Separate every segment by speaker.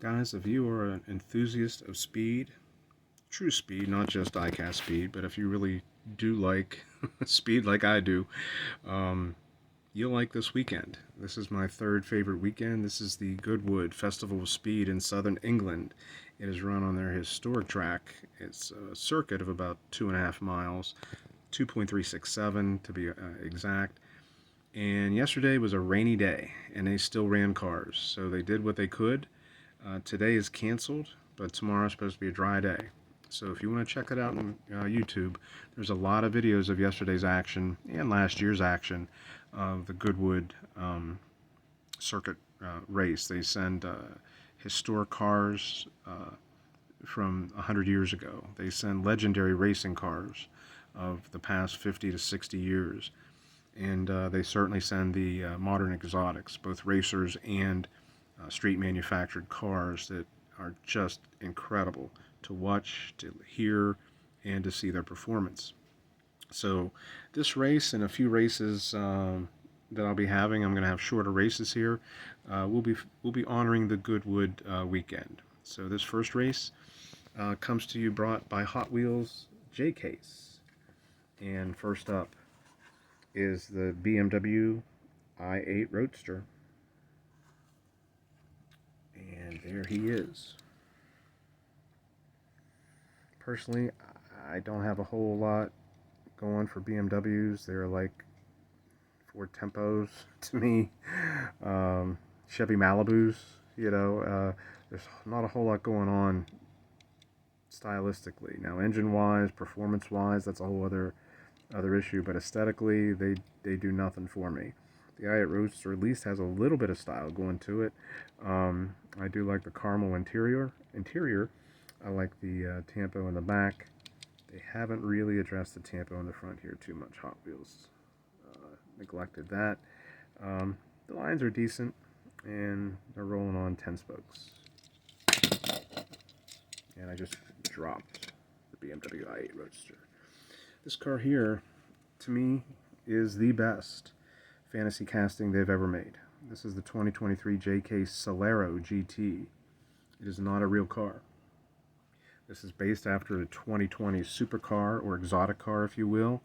Speaker 1: Guys, if you are an enthusiast of speed, true speed, not just diecast speed, but if you really do like speed like I do, um, you'll like this weekend. This is my third favorite weekend. This is the Goodwood Festival of Speed in southern England. It is run on their historic track. It's a circuit of about 2.5 miles, 2.367 to be exact. And yesterday was a rainy day, and they still ran cars. So they did what they could. Today is canceled, but tomorrow is supposed to be a dry day. So if you want to check it out on YouTube, there's a lot of videos of yesterday's action and last year's action of the Goodwood circuit race. They send historic cars from 100 years ago. They send legendary racing cars of the past 50 to 60 years. And they certainly send the modern exotics, both racers and street manufactured cars that are just incredible to watch, to hear, and to see their performance. So this race and a few races that I'll be having, I'm going to have shorter races here. We'll be honoring the Goodwood weekend. So this first race comes to you brought by Hot Wheels J-Case. And first up is the BMW i8 Roadster. And there he is. Personally, I don't have a whole lot going for BMWs. They're like Ford Tempos to me. Chevy Malibus, there's not a whole lot going on stylistically. Now, engine-wise, performance-wise, that's a whole other issue, but aesthetically, they do nothing for me. The i8 Roadster at least has a little bit of style going to it. I do like the caramel interior. I like the tampo in the back. They haven't really addressed the tampo in the front here too much. Hot Wheels neglected that. The lines are decent, and they're rolling on 10 spokes. And I just dropped the BMW i8 Roadster. This car here, to me, is the best fantasy casting they've ever made. This is the 2023 JK Celero GT. It is not a real car. This is based after a 2020 supercar, or exotic car, if you will.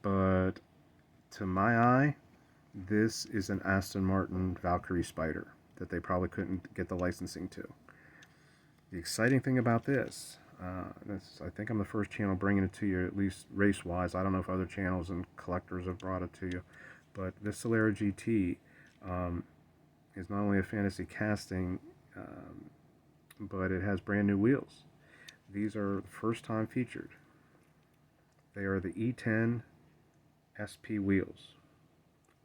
Speaker 1: But to my eye, this is an Aston Martin Valkyrie Spider that they probably couldn't get the licensing to. The exciting thing about this, I think I'm the first channel bringing it to you, at least race-wise. I don't know if other channels and collectors have brought it to you. But this Celero GT is not only a fantasy casting, but it has brand new wheels. These are first time featured. They are the E10 SP wheels.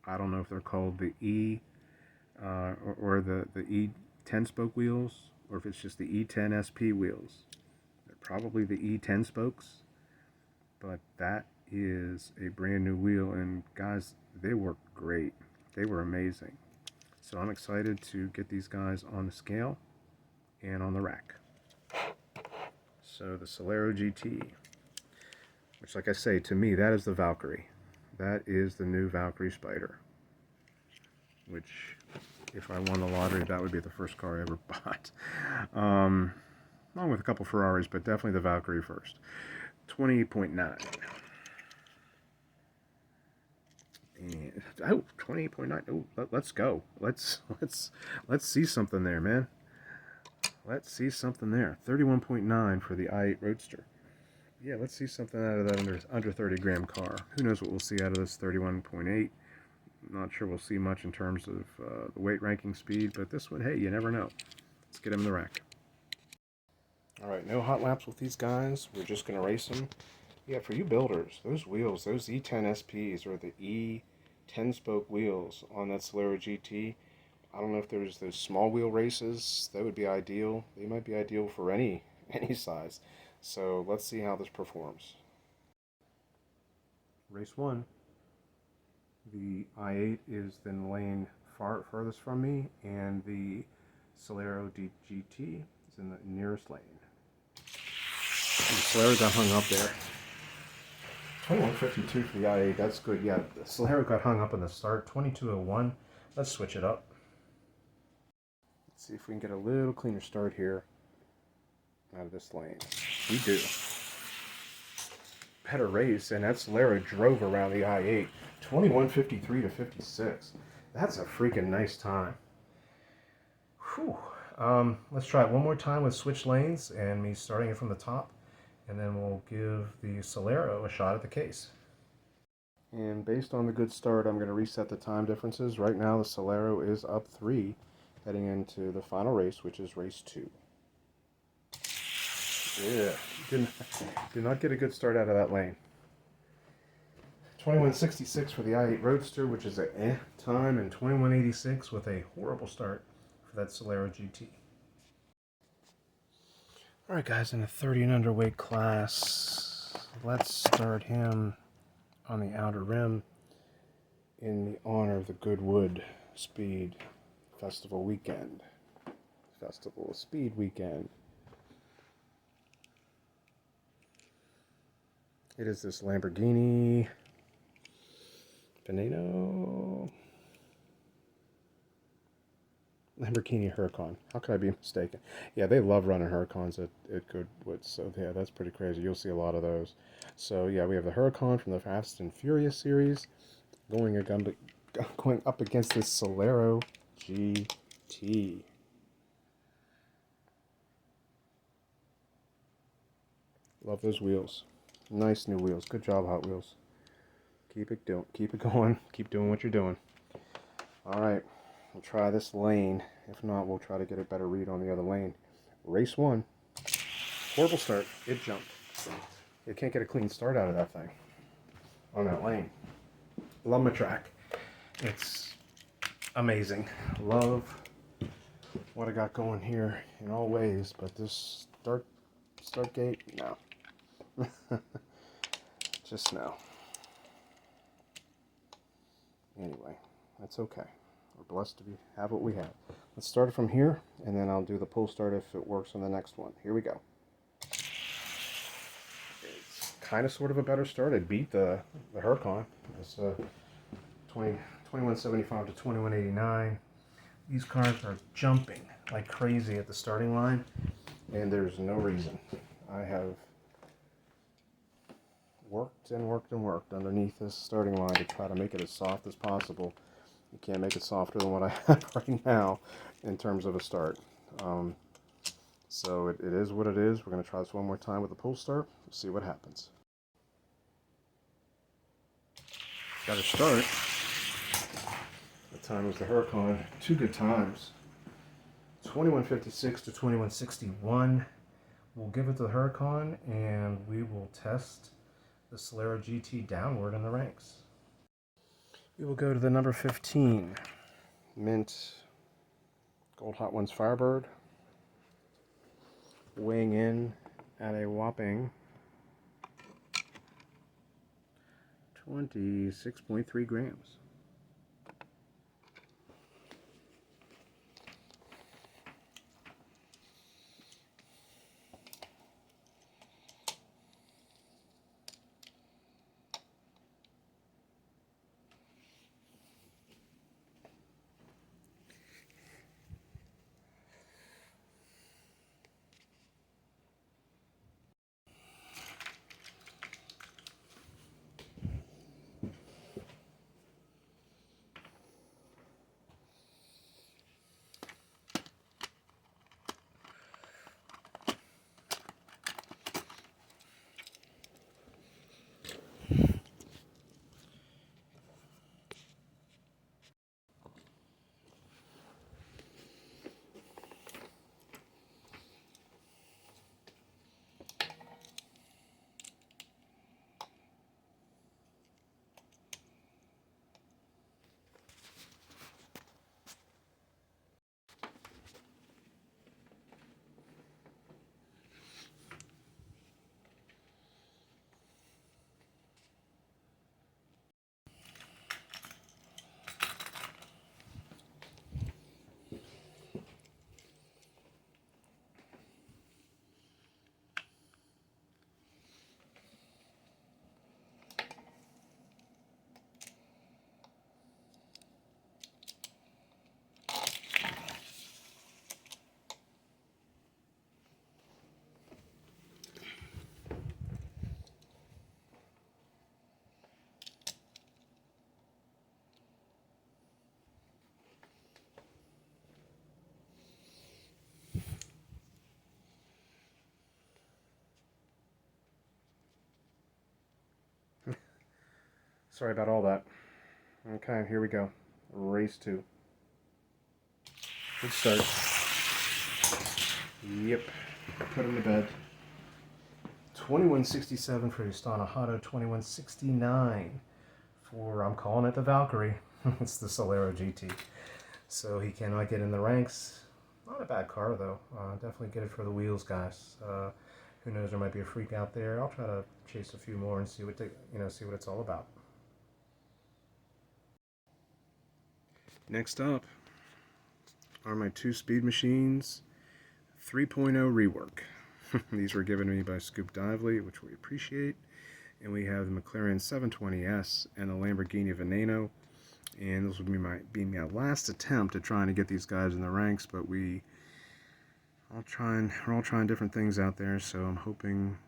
Speaker 1: I don't know if they're called the E or the E10 spoke wheels, or if it's just the E10 SP wheels. They're probably the E10 spokes, but that is a brand new wheel, and guys, they work great. They were amazing. So I'm excited to get these guys on the scale and on the rack. So the Celero GT, which, like I say, to me, that is the Valkyrie. That is the new Valkyrie Spider, which, if I won the lottery, that would be the first car I ever bought. Along with a couple Ferraris, but definitely the Valkyrie first. 28.9. And, 28.9. Oh, let's go. Let's see something there, man. Let's see something there. 31.9 for the i8 Roadster. Yeah, let's see something out of that under 30 gram car. Who knows what we'll see out of this 31.8. Not sure we'll see much in terms of the weight ranking speed, but this one, hey, you never know. Let's get him in the rack. All right, no hot laps with these guys. We're just going to race them. Yeah, for you builders, those wheels, those E10 SPs, or the E10 spoke wheels on that Celero GT, I don't know if there's those small wheel races. That would be ideal. They might be ideal for any size. So let's see how this performs. Race 1. The i8 is in the lane furthest from me, and the Celero GT is in the nearest lane. The Celero got hung up there. 21.52 for the i8, that's good. Yeah, the Celero got hung up in the start. 22.01. Let's switch it up. see if we can get a little cleaner start here out of this lane. We do. Better race, and that Celero drove around the I-8. 21:53 to 56. That's a freaking nice time. Whew. Let's try it one more time with switch lanes and me starting it from the top, and then we'll give the Celero a shot at the case. And based on the good start, I'm going to reset the time differences. Right now, the Celero is up 3, heading into the final race, which is race 2. Yeah, did not get a good start out of that lane. 21:66 for the I-8 Roadster, which is an time, and 21:86 with a horrible start for that Celero GT. All right, guys, in the 30 and underweight class, let's start him on the outer rim in the honor of the Goodwood Speed Festival weekend. Festival Speed weekend. It is this Lamborghini Veneno. Lamborghini Huracan. How could I be mistaken? Yeah, they love running Huracans at Goodwood. So yeah, that's pretty crazy. You'll see a lot of those. So yeah, we have the Huracan from the Fast and Furious series going up against this Celero GT. Love those wheels. Nice new wheels. Good job, Hot Wheels. Keep it going. Keep doing what you're doing. All right, we'll try this lane. If not, we'll try to get a better read on the other lane. Race 1. Horrible start. It jumped. You can't get a clean start out of that thing on that lane. Love my track. It's amazing. Love what I got going here in all ways, but this start gate, no. Just no. Anyway, that's okay. We're blessed to have what we have. Let's start it from here, and then I'll do the pull start if it works on the next one. Here we go. It's kind of sort of a better start. It beat the Huracan. It's 21:75 to 21:89. These cars are jumping like crazy at the starting line, and there's no reason. I have worked and worked and worked underneath this starting line to try to make it as soft as possible. You can't make it softer than what I have right now in terms of a start. So it is what it is. We're going to try this one more time with the pull start. We'll see what happens. Got to start. The time was the Huracan. 2 good times. 21:56 to 21:61. We'll give it to the Huracan, and we will test the Celero GT downward in the ranks. We will go to the number 15, Mint Gold Hot Ones Firebird, weighing in at a whopping 26.3 grams. Sorry about all that. Okay, here we go. Race 2. Good start. Yep. Put him to bed. 2167 for Stanahado, 2169 for, I'm calling it the Valkyrie. It's the Celero GT. So he cannot get in the ranks. Not a bad car though. Definitely get it for the wheels, guys. Who knows? There might be a freak out there. I'll try to chase a few more and see what see what it's all about. Next up are my 2 speed machines 3.0 rework. These were given to me by Scoop Dively, which we appreciate. And we have the McLaren 720S and the Lamborghini Veneno. And this will be my last attempt at trying to get these guys in the ranks, but we're all trying different things out there, so I'm hoping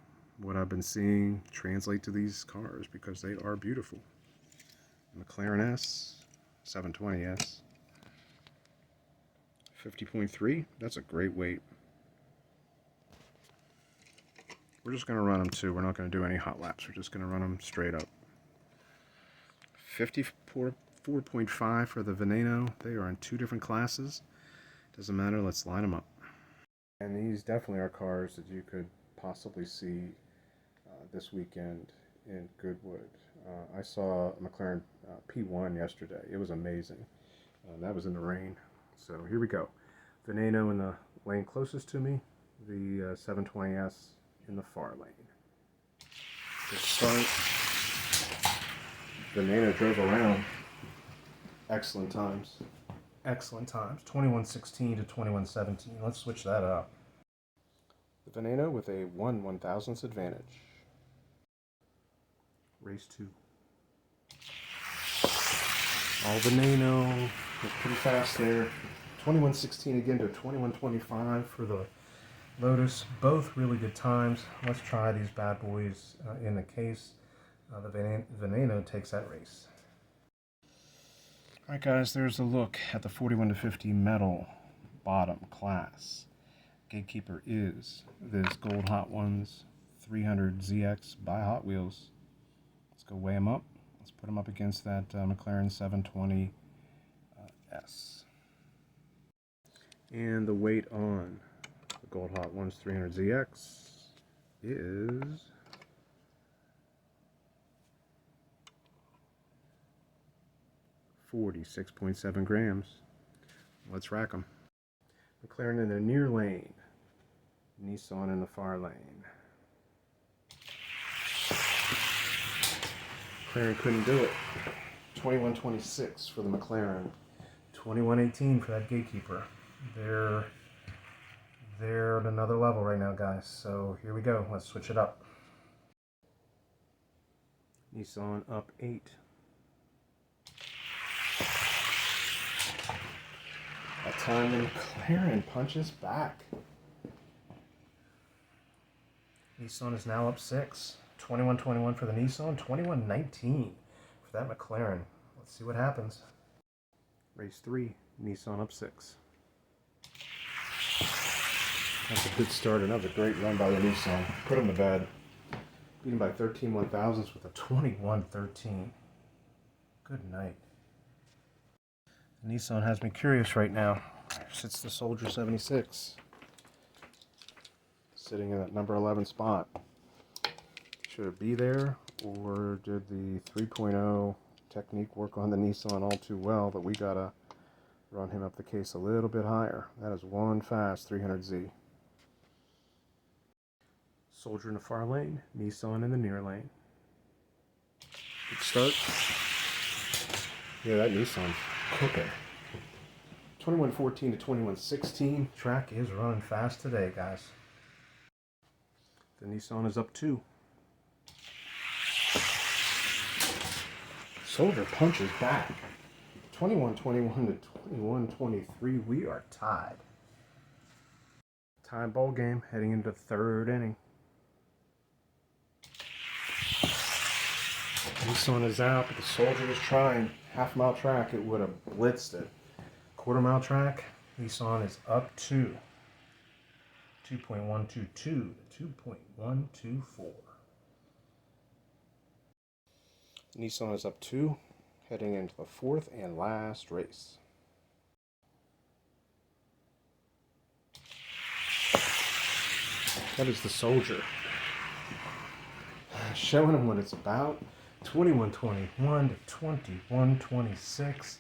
Speaker 1: what I've been seeing translate to these cars because they are beautiful. McLaren S, 720S, 50.3, that's a great weight. We're just going to run them too. We're not going to do any hot laps. We're just going to run them straight up. 54.5 for the Veneno. They are in 2 different classes. Doesn't matter. Let's line them up. And these definitely are cars that you could possibly see this weekend in Goodwood. I saw a McLaren P1 yesterday. It was amazing. That was in the rain. So here we go. Veneno in the lane closest to me. The 720S in the far lane. Good start. Veneno drove around. Excellent times. Excellent times. 2116 to 2117. Let's switch that up. The Veneno with a 1/1000th advantage. Race 2. All Veneno. Was pretty fast there. 2116 again to 2125 for the Lotus. Both really good times. Let's try these bad boys in the case. The Veneno takes that race. Alright guys, there's a look at the 41 to 50 metal bottom class. Gatekeeper is this Gold Hot Ones 300 ZX by Hot Wheels. Let's go weigh them up. Let's put them up against that McLaren 720S. And the weight on the Gold Hot Ones 300 ZX is 46.7 grams. Let's rack them. McLaren in the near lane. Nissan in the far lane. McLaren couldn't do it. 2126 for the McLaren. 2118 for that Gatekeeper. They're at another level right now, guys. So here we go. Let's switch it up. Nissan up 8. That time the McLaren punches back. Nissan is now up 6. 2121 for the Nissan, 2119 for that McLaren. Let's see what happens. Race 3, Nissan up 6. That's a good start. Another great run by the Nissan. Put him to bed. Beat him by 13/1000ths with a 2113. Good night. The Nissan has me curious right now. There sits the Soldier 76. Sitting in that number 11 spot. Should it be there, or did the 3.0 technique work on the Nissan all too well, but we gotta run him up the case a little bit higher. That is one fast 300Z. Soldier in the far lane, Nissan in the near lane. Good start. Yeah, that Nissan's cooking. 2114 to 2116. Track is running fast today, guys. The Nissan is up 2. Soldier punches back. 2121 to 2123. We are tied. Tie ball game heading into the 3rd inning. Nissan is out, but the Soldier is trying. Half-mile track, it would have blitzed it. Quarter-mile track, Nissan is up 2. 2.122 to 2.124. Nissan is up 2, heading into the 4th and last race. That is the Soldier. Showing him what it's about. 21-21 to 21-26.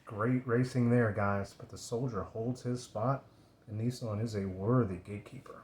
Speaker 1: Great racing there, guys. But the Soldier holds his spot, and Nissan is a worthy gatekeeper.